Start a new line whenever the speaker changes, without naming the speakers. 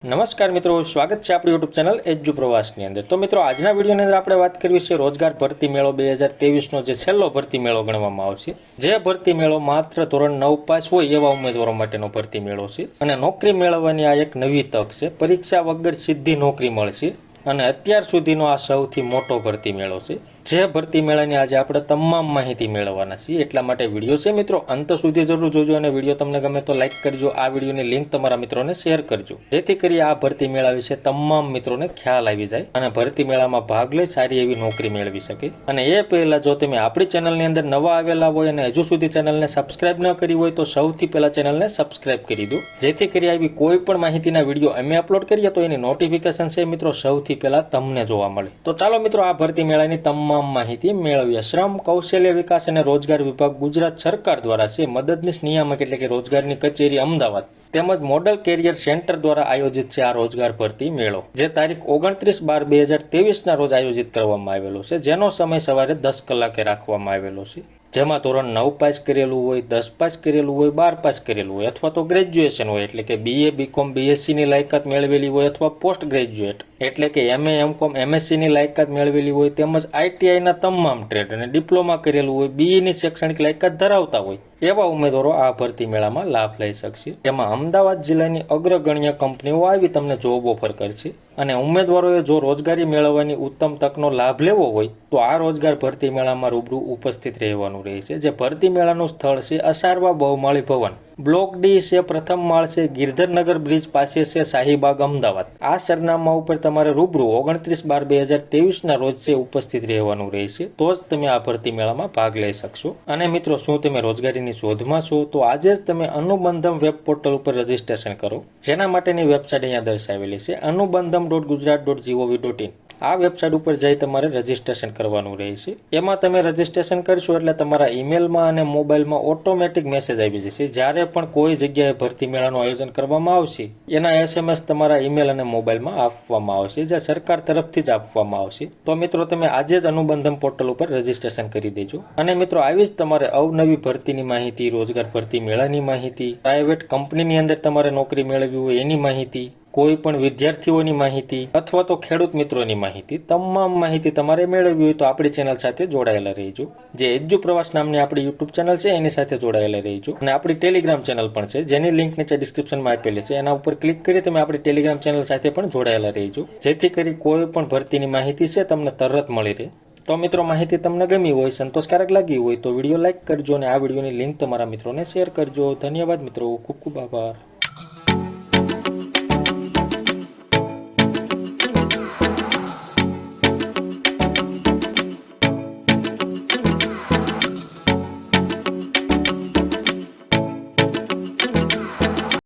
નમસ્કાર મિત્રો, સ્વાગત છે આપણી યુટ્યુબ ચેનલ એજ્યુ પ્રવાસની અંદર। તો મિત્રો, આજના વિડીયોની અંદર આપણે વાત કરવી છે રોજગાર ભરતી મેળો 2023નો જે છેલ્લો ભરતી મેળો ગણવામાં આવશે। જે ભરતી મેળો માત્ર ધોરણ 9 પાસ હોય એવા ઉમેદવારો માટેનો ભરતી મેળો છે અને નોકરી મેળવવાની આ એક નવી તક છે। પરીક્ષા વગર સીધી નોકરી મળશે અને અત્યાર સુધીનો આ સૌથી મોટો ભરતી મેળો છે। જે ભરતી મેળાની આજે આપણે તમામ માહિતી મેળવવાના છીએ, એટલા માટે વિડીયો છે મિત્રો અંત સુધી જરૂર જોજો અને વિડીયો તમને ગમે તો લાઈક કરજો। આ વિડીયોની લિંક તમારા મિત્રોને શેર કરજો, જેથી કરી આ ભરતી મેળા વિશે તમામ મિત્રોને ખ્યાલ આવી જાય અને ભરતી મેળામાં ભાગ લઈ સારી એવી નોકરી મેળવી શકે। અને એ પહેલા જો તમે આપણી ચેનલની અંદર નવા આવેલા હોય અને હજુ સુધી ચેનલને સબસ્ક્રાઇબ ન કરી હોય તો સૌથી પહેલા ચેનલને સબસ્ક્રાઇબ કરી દો, જેથી કરી આવી કોઈ પણ માહિતીના વિડીયો અમે અપલોડ કરીએ તો એની નોટિફિકેશન છે મિત્રો સૌથી પહેલા તમને જોવા મળે। તો ચાલો મિત્રો, આ ભરતી મેળાની તમામ માહિતી મેળવીએ। શ્રમ કૌશલ્ય વિકાસ અને રોજગાર વિભાગ ગુજરાત સરકાર દ્વારા છે મદદનીશ નિયામક એટલે કે રોજગારની કચેરી અમદાવાદ તેમજ મોડલ કેરિયર સેન્ટર દ્વારા આયોજિત છે આ રોજગાર ભરતી મેળો, જે તારીખ 29/12/2023 રોજ આયોજિત કરવામાં આવેલો છે, જેનો સમય સવારે 10 કલાકે રાખવામાં આવેલો છે। જેમાં ધોરણ 9 પાસ કરેલું હોય, 10 પાસ કરેલું હોય, 12 પાસ કરેલું હોય અથવા તો ગ્રેજ્યુએશન હોય એટલે કે BA BCom BSc ની લાયકાત મેળવેલી હોય અથવા પોસ્ટ ગ્રેજ્યુએટ એટલે કે MA MCom MSc ની લાયકાત મેળવેલી હોય તેમજ ITI ના તમામ ટ્રેડ અને ડિપ્લોમા કરેલું હોય, BE ની શૈક્ષણિક લાયકાત ધરાવતા હોય એવા ઉમેદવારો આ ભરતી મેળામાં લાભ લઈ શકશે। તેમાં અમદાવાદ જિલ્લાની અગ્રગણ્ય કંપનીઓ આવી તમને જોબ ઓફર કરશે અને ઉમેદવારોએ જો રોજગારી મેળવવાની ઉત્તમ તકનો લાભ લેવો હોય તો આ રોજગાર ભરતી મેળામાં રૂબરૂ ઉપસ્થિત રહેવાનું રહેશે। જે ભરતી મેળાનું સ્થળ છે અસારવા બહુમાળી ભવન, બ્લોક D છે, પ્રથમ માળ છે, ગિરધરનગર બ્રિજ પાસે છે, શાહીબાગ અમદાવાદ। આ સરનામા ઉપર તમારે રૂબરૂ 29/12/2023 રોજ છે ઉપસ્થિત રહેવાનું રહેશે, તો જ તમે આ ભરતી મેળામાં ભાગ લઈ શકશો। અને મિત્રો, શું તમે રોજગારીની શોધમાં છો તો આજે જ તમે અનુબંધમ વેબ પોર્ટલ ઉપર રજીસ્ટ્રેશન કરો, જેના માટેની વેબસાઇટ અહીંયા દર્શાવેલી છે anubandham.gujarat.gov.in। આ વેબસાઇટ ઉપર જઈ તમારે રજીસ્ટ્રેશન કરવાનું રહેશે। એમાં તમે રજીસ્ટ્રેશન કરશો એટલે તમારા ઈમેલમાં અને મોબાઈલમાં ઓટોમેટિક મેસેજ આવી જશે। જ્યારે પણ કોઈ જગ્યાએ ભરતી મેળાનું આયોજન કરવામાં આવશે એના SMS તમારા ઈમેલ અને મોબાઈલમાં આપવામાં આવશે, જે સરકાર તરફથી જ આપવામાં આવશે। તો મિત્રો, તમે આજે જ અનુબંધમ પોર્ટલ ઉપર રજીસ્ટ્રેશન કરી દેજો। અને મિત્રો, આવી જ તમારે અવનવી ભરતીની માહિતી, રોજગાર ભરતી મેળાની માહિતી, પ્રાઇવેટ કંપનીની અંદર તમારે નોકરી મેળવવી હોય એની માહિતી, કોઈ પણ વિદ્યાર્થીઓની માહિતી અથવા તો ખેડૂત મિત્રોની માહિતી, તમામ માહિતી તમારે મેળવવી હોય તો આપણી ચેનલ સાથે જોડાયેલા રહેજો। જે એજ્યુ પ્રવાસ નામની આપણી યુટ્યુબ ચેનલ છે એની સાથે જોડાયેલા રહેજો। અને આપણી ટેલિગ્રામ ચેનલ પણ છે, જેની લિંક નીચે ડિસ્ક્રિપ્શનમાં આપેલી છે, એના ઉપર ક્લિક કરી તમે આપણી ટેલિગ્રામ ચેનલ સાથે પણ જોડાયેલા રહેજો, જેથી કરી કોઈ પણ ભરતીની માહિતી છે તમને તરત મળી રહે। તો મિત્રો, માહિતી તમને ગમી હોય, સંતોષકારક લાગી હોય તો વિડીયો લાઇક કરજો અને આ વિડીયોની લિંક તમારા મિત્રોને શેર કરજો। ધન્યવાદ મિત્રો, ખૂબ ખૂબ આભાર।